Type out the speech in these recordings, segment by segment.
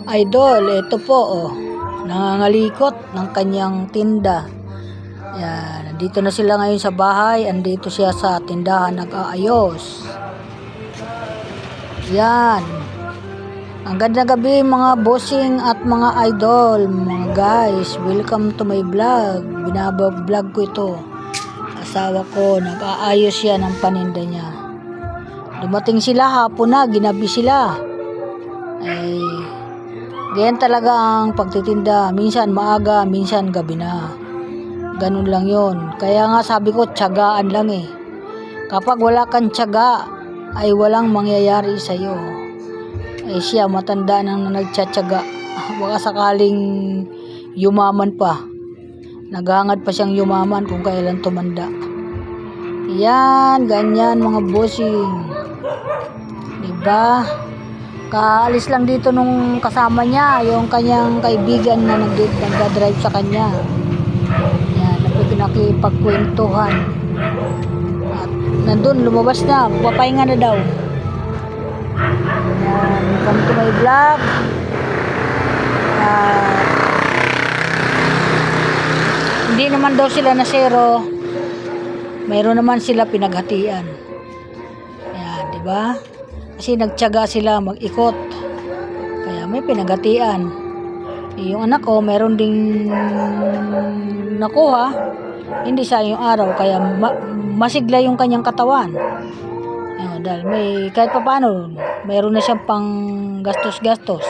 idol. Ito po, oh, nangangalikot ng kanyang tinda. Yan, nandito na sila ngayon sa bahay. Andito siya sa tindahan nag-aayos. Yan. Ang ganda gabi mga bossing at mga idol. Mga guys, welcome to my vlog. Binabag-vlog ko ito. Asawa ko, nag-aayos siya ng paninda niya. Dumating sila hapon na, ginabi sila. Ay, ganyan talaga ang pagtitinda. Minsan maaga, minsan gabi na. Ganun lang yon. Kaya nga sabi ko, tiyagaan lang eh. Kapag wala kang tiyaga, ay walang mangyayari sa'yo. Ay siya, matanda nang nagtsatsaga. Baka sakaling yumaman pa. Naghangad pa siyang yumaman kung kailan tumanda. Yan, ganyan mga bossing. Diba? Kaalis lang dito nung kasama niya, yung kanyang kaibigan na nagdadrive sa kanya. Yan, nakipagkwentuhan. At nandun, lumabas na, papahinga na daw. Yan, welcome to my vlog. Hindi naman daw sila na zero. Mayroon naman sila pinaghatian. Yan, di ba? Kasi nagtiyaga sila mag-ikot. Kaya may pinaghatian. Yung anak ko, mayroon ding nakuha. Hindi sa yung araw. Kaya masigla yung kanyang katawan. Yan, dahil may, kahit pa paano, mayroon na siyang pang gastos-gastos.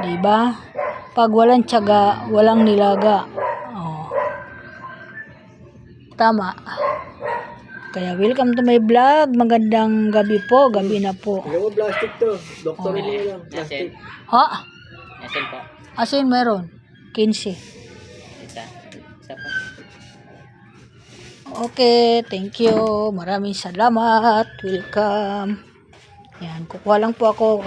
Di ba? Pag walang tiyaga, walang nilaga. Oh. Tama. Kaya welcome to my vlog. Magandang gabi po. Gabi na po. Yung plastic to. Doktor mo lang. Plastic. Ha? Asin po. Asin meron. 15. Isa pa. Okay. Thank you. Maraming salamat. Welcome. Yan. Kukuha lang po ako.